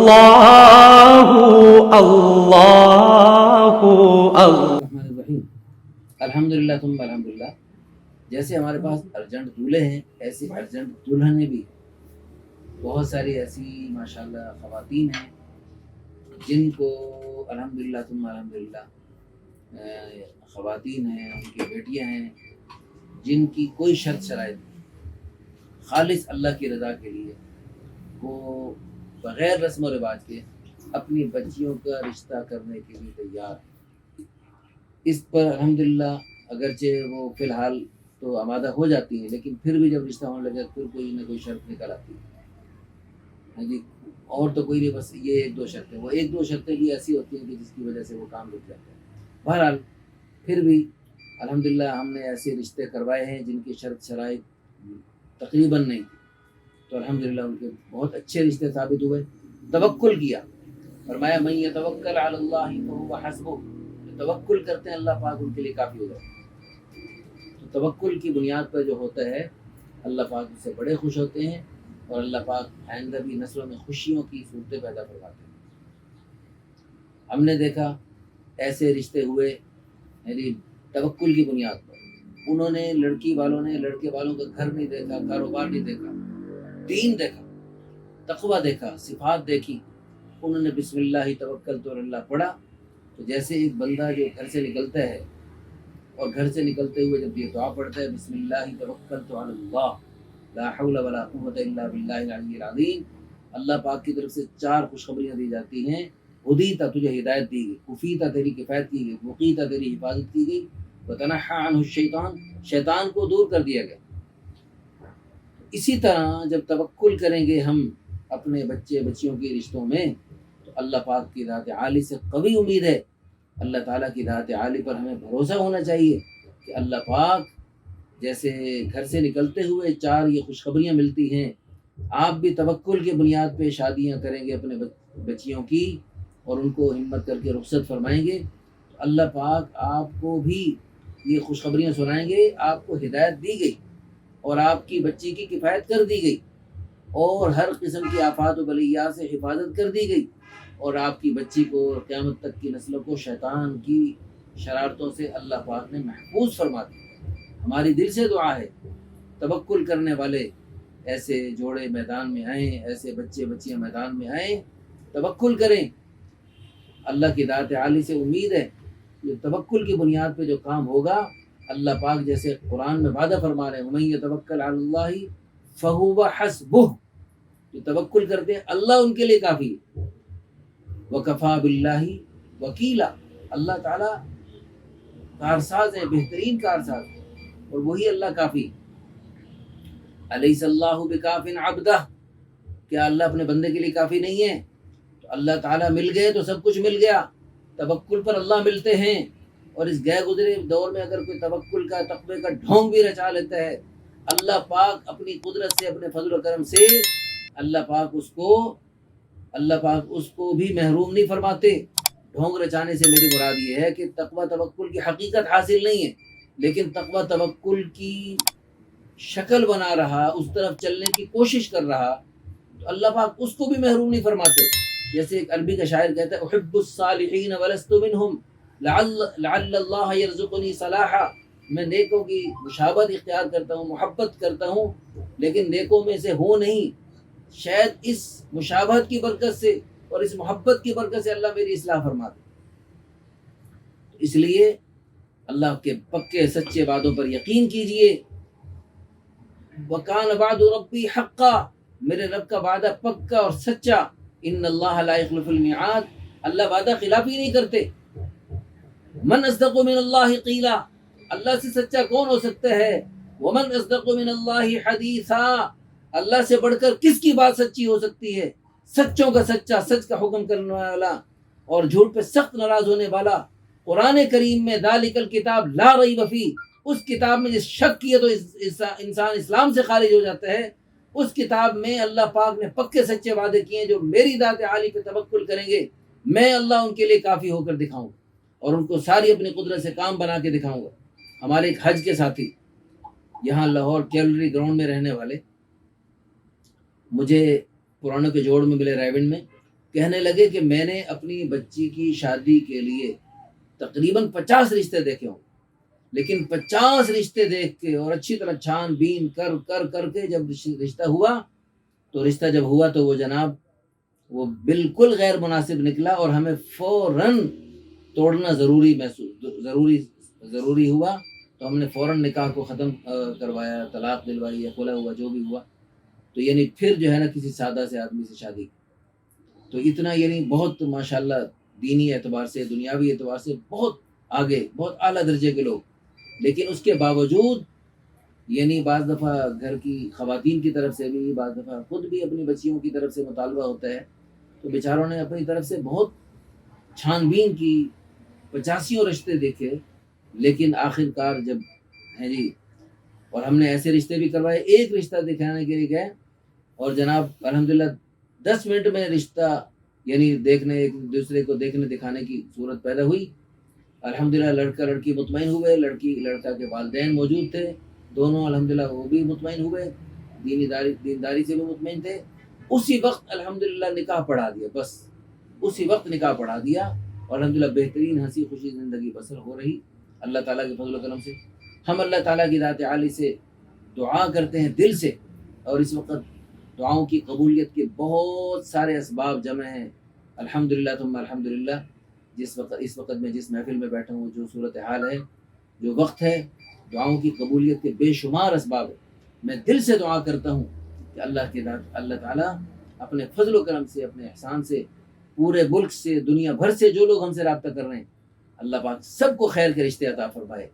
الرحمن الرحیم، الحمدللہ ثم الحمدللہ۔ جیسے ہمارے پاس ارجنٹ دولہے ہیں، ایسی ارجنٹ دلہنیں بھی بہت ساری ایسی ماشاءاللہ خواتین ہیں جن کو الحمدللہ ثم الحمدللہ خواتین ہیں، ان کی بیٹیاں ہیں جن کی کوئی شرط شرائط نہیں، خالص اللہ کی رضا کے لیے وہ بغیر رسم و رواج کے اپنی بچیوں کا رشتہ کرنے کے لیے تیار ہیں۔ اس پر الحمدللہ اگرچہ وہ فی الحال تو آمادہ ہو جاتی ہیں، لیکن پھر بھی جب رشتہ ہونے لگے پھر کوئی نہ کوئی شرط نکل آتی ہے۔ ہاں جی، اور تو کوئی نہیں، بس یہ ایک دو شرطیں، وہ ایک دو شرطیں بھی ایسی ہوتی ہیں کہ جس کی وجہ سے وہ کام رک جاتا ہے۔ بہرحال پھر بھی الحمدللہ ہم نے ایسے رشتے کروائے ہیں جن کی شرط شرائط تقریباً نہیں تھی، تو الحمدللہ ان کے بہت اچھے رشتے ثابت ہوئے۔ توکل کیا، فرمایا من یتوکل علی اللہ فہو حسبہ، توکل کرتے ہیں اللہ پاک ان کے لیے کافی ہو جاتا ہے۔ تو توکل کی بنیاد پر جو ہوتا ہے اللہ پاک اس سے بڑے خوش ہوتے ہیں، اور اللہ پاک آئندہ بھی نسلوں میں خوشیوں کی صورتیں پیدا کرواتے ہیں۔ ہم نے دیکھا ایسے رشتے ہوئے یعنی توکل کی بنیاد پر، انہوں نے لڑکی والوں نے لڑکے والوں کا گھر نہیں دیکھا، کاروبار نہیں دیکھا، دین دیکھا، تقویٰ دیکھا، صفات دیکھی، انہوں نے بسم اللہ توکلت علی اللہ پڑھا۔ تو جیسے ایک بندہ جو گھر سے نکلتا ہے اور گھر سے نکلتے ہوئے جب یہ دعا پڑھتا ہے بسم اللہ توکلت علی اللہ لا حول ولا قوت الا باللہ العلی العظیم، اللہ پاک کی طرف سے 4 خوشخبریاں دی جاتی ہیں۔ ہدیتا، تجھے ہدایت دی گئی، کفیتا، تیری کفایت کی گئی، وقیتا، تیری حفاظت کی گئی، وتنحى عنہ الشیطان، شیطان کو دور کر دیا گیا۔ اسی طرح جب توکل کریں گے ہم اپنے بچے بچیوں کے رشتوں میں تو اللہ پاک کی ذات عالی سے قوی امید ہے، اللہ تعالیٰ کی ذات عالی پر ہمیں بھروسہ ہونا چاہیے کہ اللہ پاک جیسے گھر سے نکلتے ہوئے 4 یہ خوشخبریاں ملتی ہیں، آپ بھی توکل کی بنیاد پہ شادیاں کریں گے اپنے بچیوں کی اور ان کو ہمت کر کے رخصت فرمائیں گے تو اللہ پاک آپ کو بھی یہ خوشخبریاں سنائیں گے، آپ کو ہدایت دی گئی اور آپ کی بچی کی کفایت کر دی گئی اور ہر قسم کی آفات و بلیات سے حفاظت کر دی گئی، اور آپ کی بچی کو قیامت تک کی نسلوں کو شیطان کی شرارتوں سے اللہ پاک نے محفوظ فرما دیا۔ ہماری دل سے دعا ہے توکل کرنے والے ایسے جوڑے میدان میں آئیں، ایسے بچے بچیاں میدان میں آئیں، توکل کریں۔ اللہ کی ذات عالی سے امید ہے کہ توکل کی بنیاد پہ جو کام ہوگا اللہ پاک جیسے قرآن میں وعدہ فرما رہے ہیں وَمَن يَتَوَكَّلْ عَلَى اللَّهِ فَهُوَ حَسْبُهُ، جو توکل کرتے ہیں اللہ ان کے لیے کافی ہے۔ وَكَفَى بِاللَّهِ وَكِيلًا، اللہ تعالیٰ کارساز ہے، بہترین کارساز ہے، اور وہی اللہ کافی۔ أَلَيْسَ اللَّهُ بِكَافٍ عَبْدَهُ، کیا اللہ اپنے بندے کے لیے کافی نہیں ہے؟ تو اللہ تعالیٰ مل گئے تو سب کچھ مل گیا۔ توکل پر اللہ ملتے ہیں، اور اس گئے گزرے دور میں اگر کوئی توکل کا تقوی کا ڈھونگ بھی رچا لیتا ہے اللہ پاک اپنی قدرت سے اپنے فضل و کرم سے اللہ پاک اس کو بھی محروم نہیں فرماتے۔ ڈھونگ رچانے سے میری مراد یہ ہے کہ تقوی توکل کی حقیقت حاصل نہیں ہے، لیکن تقوی توکل کی شکل بنا رہا، اس طرف چلنے کی کوشش کر رہا تو اللہ پاک اس کو بھی محروم نہیں فرماتے۔ جیسے ایک عربی کا شاعر کہتا ہے احب الصالحین ولست منہم لعل اللہ یرزقنی صلاحا، میں نیکوں کی مشابہت اختیار کرتا ہوں، محبت کرتا ہوں، لیکن نیکوں میں سے ہوں نہیں، شاید اس مشابہت کی برکت سے اور اس محبت کی برکت سے اللہ میری اصلاح فرماتے۔ اس لیے اللہ کے پکے سچے وعدوں پر یقین کیجئے۔ وَكَانَ وَعْدُ رَبِّي حَقًّا، میرے رب کا وعدہ پکا اور سچا۔ ان اللہ لا يخلف الميعاد، اللہ وعدہ خلافی نہیں کرتے۔ من اصدق من اللہ قیلا، اللہ سے سچا کون ہو سکتا ہے؟ ومن اصدق من اللہ حدیثا، اللہ سے بڑھ کر کس کی بات سچی ہو سکتی ہے؟ سچوں کا سچا، سچ کا حکم کرنے والا اور جھوٹ پہ سخت ناراض ہونے والا قرآن کریم میں ذالک الکتاب لا ریب فیہ، اس کتاب میں جس شک کیے تو انسان اسلام سے خارج ہو جاتا ہے، اس کتاب میں اللہ پاک نے پکے سچے وعدے کیے ہیں جو میری ذات عالی پہ توکل کریں گے میں اللہ ان کے لیے کافی ہو کر دکھاؤں گا اور ان کو ساری اپنی قدرت سے کام بنا کے دکھاؤں گا۔ ہمارے ایک حج کے ساتھی یہاں لاہور کیولری گراؤنڈ میں رہنے والے مجھے پرانے کے جوڑ میں ملے ریونڈ میں، کہنے لگے کہ میں نے اپنی بچی کی شادی کے لیے تقریباً 50 رشتے دیکھے ہوں، لیکن 50 رشتے دیکھ کے اور اچھی طرح چھان بین کر کر کر کے جب رشتہ ہوا تو وہ جناب وہ بالکل غیر مناسب نکلا، اور ہمیں فوراً توڑنا ضروری ہوا، تو ہم نے فوراً نکاح کو ختم کروایا، طلاق دلوائی یا خلا ہوا جو بھی ہوا، تو یعنی پھر جو ہے نا کسی سادہ سے آدمی سے شادی. تو اتنا یعنی بہت ماشاءاللہ دینی اعتبار سے دنیاوی اعتبار سے بہت آگے، بہت اعلیٰ درجے کے لوگ، لیکن اس کے باوجود یعنی بعض دفعہ گھر کی خواتین کی طرف سے بھی، بعض دفعہ خود بھی اپنی بچیوں کی طرف سے مطالبہ ہوتا ہے، تو بیچاروں نے اپنی طرف سے بہت چھان بین کی، 85 رشتے دیکھے، لیکن آخر کار جب ہے جی، اور ہم نے ایسے رشتے بھی کروائے، ایک رشتہ دکھانے کے لیے گئے اور جناب الحمدللہ 10 منٹ میں رشتہ یعنی دیکھنے، ایک دوسرے کو دیکھنے دکھانے کی صورت پیدا ہوئی. الحمدللہ لڑکا لڑکی مطمئن ہوئے، لڑکا کے والدین موجود تھے، دونوں الحمدللہ وہ بھی مطمئن ہوئے، دینداری سے بھی مطمئن تھے. اسی وقت الحمدللہ نکاح پڑھا دیا، بس اسی وقت نکاح پڑھا دیا، اور الحمدللہ بہترین ہنسی خوشی زندگی بسر ہو رہی اللہ تعالیٰ کے فضل و کرم سے. ہم اللہ تعالیٰ کی ذات عالی سے دعا کرتے ہیں دل سے، اور اس وقت دعاؤں کی قبولیت کے بہت سارے اسباب جمع ہیں الحمدللہ ثم الحمدللہ. اس وقت میں جس محفل میں بیٹھا ہوں، جو صورتحال ہے، جو وقت ہے، دعاؤں کی قبولیت کے بے شمار اسباب ہیں. میں دل سے دعا کرتا ہوں کہ اللہ تعالیٰ اپنے فضل و کرم سے، اپنے احسان سے، پورے ملک سے، دنیا بھر سے جو لوگ ہم سے رابطہ کر رہے ہیں، اللہ پاک سب کو خیر کے رشتے عطا فرمائے.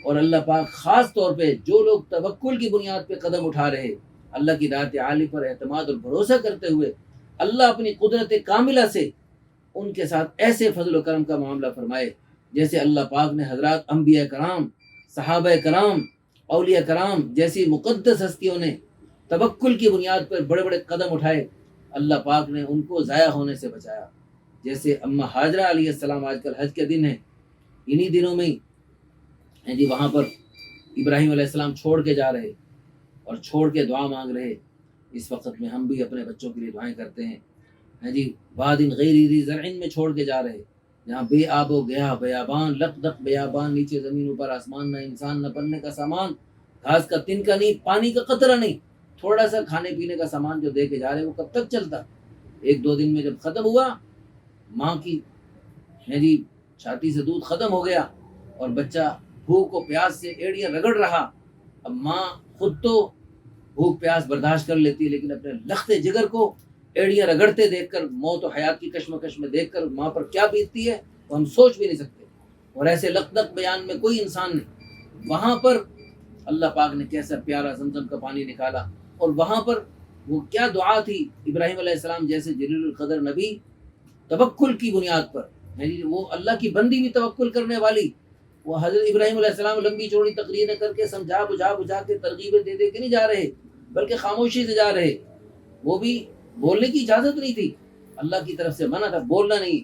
اور اللہ پاک خاص طور پہ جو لوگ توکل کی بنیاد پہ قدم اٹھا رہے، اللہ کی ذات عالی پر اعتماد اور بھروسہ کرتے ہوئے، اللہ اپنی قدرت کاملہ سے ان کے ساتھ ایسے فضل و کرم کا معاملہ فرمائے جیسے اللہ پاک نے حضرات انبیاء کرام، صحابہ کرام، اولیاء کرام جیسی مقدس ہستیوں نے توکل کی بنیاد پر بڑے بڑے قدم اٹھائے، اللہ پاک نے ان کو ضائع ہونے سے بچایا. جیسے اما ہاجرہ علیہ السلام، آج کل حج کے دن ہیں، انہی دنوں میں ہی جی وہاں پر ابراہیم علیہ السلام چھوڑ کے جا رہے اور چھوڑ کے دعا مانگ رہے. اس وقت میں ہم بھی اپنے بچوں کے لیے دعائیں کرتے ہیں جی. وادٍ غیر ذی زرع میں چھوڑ کے جا رہے، جہاں بے آب و گیا، بیابان، لق دق بیابان، نیچے زمین اوپر آسمان، نہ انسان نہ پلنے کا سامان، گھاس کا تنکا نہیں، پانی کا قطرہ نہیں، تھوڑا سا کھانے پینے کا سامان جو دے کے جا رہے وہ کب تک چلتا؟ 1-2 دن میں جب ختم ہوا، ماں کی جی چھاتی سے دودھ ختم ہو گیا اور بچہ بھوک و پیاس سے ایڑیاں رگڑ رہا. اب ماں خود تو بھوک پیاس برداشت کر لیتی، لیکن اپنے لختے جگر کو ایڑیاں رگڑتے دیکھ کر، موت و حیات کی کشمکش میں دیکھ کر ماں پر کیا بیتتی ہے وہ ہم سوچ بھی نہیں سکتے. اور ایسے لقدق بیان میں کوئی انسان نہیں. وہاں پر اللہ پاک نے کیسا پیارا زمزم کا پانی نکالا، اور وہاں پر وہ کیا دعا تھی. ابراہیم علیہ السلام جیسے جلیل القدر نبی توکل کی بنیاد پر، یعنی وہ اللہ کی بندی بھی توکل کرنے والی، وہ حضرت ابراہیم علیہ السلام لمبی چوڑی تقریریں کر کے سمجھا بجھا کے ترغیبیں دے دے کے نہیں جا رہے، بلکہ خاموشی سے جا رہے. وہ بھی بولنے کی اجازت نہیں تھی، اللہ کی طرف سے منع تھا، بولنا نہیں.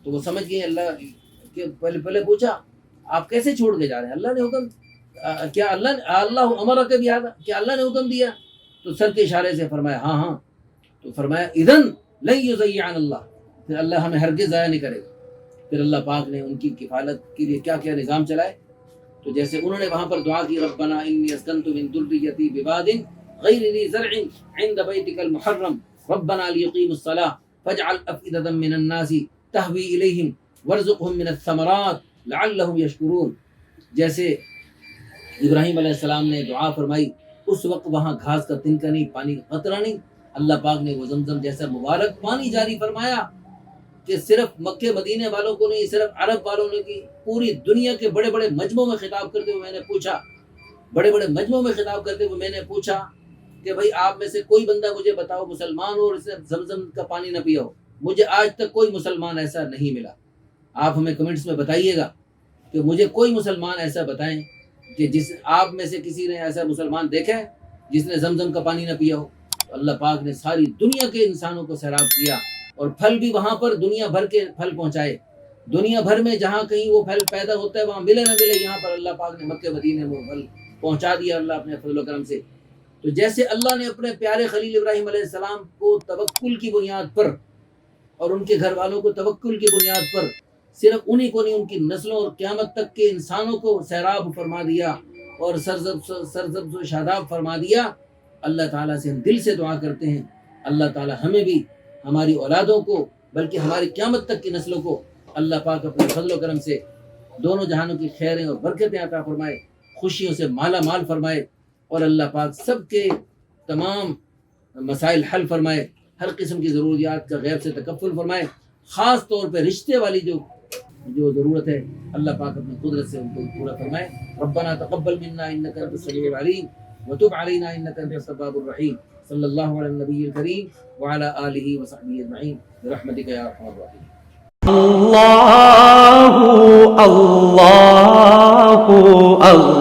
تو وہ سمجھ گئے، اللہ کے پہلے پوچھا آپ کیسے چھوڑ کے جا رہے ہیں؟ اللہ نے حکم کیا اللہ امرک بہذا، کیا اللہ نے حکم دیا؟ تو سر کے اشارے سے فرمایا ہاں. تو فرمایا اذن لن یضیعنا اللہ، پھر اللہ ہمیں ہرگز ضائع نہیں کرے گا. پھر اللہ پاک نے ان کی کفالت کے لیے کیا کیا نظام چلائے. تو جیسے انہوں نے وہاں پر دعا کی، ربنا انی اسکنت من ذریتی بواد غیر ذی زرع عند بیتک المحرم ربنا لیقیموا الصلاۃ فاجعل افئدة من الناس تهوی الیہم وارزقهم من الثمرات لعلهم یشکرون. جیسے ابراہیم علیہ السلام نے دعا فرمائی، اس وقت وہاں گھاس کا تنکا نہیں، پانی کا قطرہ نہیں. اللہ پاک نے وہ زمزم جیسا مبارک پانی جاری فرمایا کہ صرف مکے مدینے والوں کو نہیں، صرف عرب والوں نے کی، پوری دنیا کے بڑے بڑے مجمعوں میں خطاب کرتے ہوئے میں نے پوچھا کہ بھائی آپ میں سے کوئی بندہ مجھے بتاؤ مسلمان ہو اور اس نے زمزم کا پانی نہ پیا ہو. مجھے آج تک کوئی مسلمان ایسا نہیں ملا. آپ ہمیں کمنٹس میں بتائیے گا کہ مجھے کوئی مسلمان ایسا بتائیں کہ جس آپ میں سے کسی نے ایسا مسلمان دیکھا ہے جس نے زمزم کا پانی نہ پیا ہو. اللہ پاک نے ساری دنیا کے انسانوں کو سیراب کیا، اور پھل بھی وہاں پر دنیا بھر کے پھل پہنچائے. دنیا بھر میں جہاں کہیں وہ پھل پیدا ہوتا ہے، وہاں ملے نہ ملے، یہاں پر اللہ پاک نے مکے مدینے میں وہ پھل پہنچا دیا اللہ اپنے فضل و کرم سے. تو جیسے اللہ نے اپنے پیارے خلیل ابراہیم علیہ السلام کو توکل کی بنیاد پر اور ان کے گھر والوں کو توکل کی بنیاد پر صرف انہی کو نہیں، ان کی نسلوں اور قیامت تک کے انسانوں کو سیراب فرما دیا اور سرسبز و شاداب فرما دیا۔ اللہ تعالیٰ سے ہم دل سے دعا کرتے ہیں، اللہ تعالیٰ ہمیں بھی، ہماری اولادوں کو، بلکہ ہماری قیامت تک کی نسلوں کو اللہ پاک اپنے فضل و کرم سے دونوں جہانوں کی خیریں اور برکتیں عطا فرمائے، خوشیوں سے مالا مال فرمائے، اور اللہ پاک سب کے تمام مسائل حل فرمائے، ہر قسم کی ضروریات کا غیب سے تکفل فرمائے، خاص طور پہ رشتے والی جو ضرورت ہے اللہ پاک اپنی قدرت سے ان کو پورا فرمائے۔ ربنا تقبل منا انك انت السميع العليم وتب علينا انك انت التواب الرحيم، صلی اللہ علی النبی الکریم وعلى آلہ وصحبہ اجمعین برحمتک یا ارحم الراحمین۔ اللہ اللہ اللہ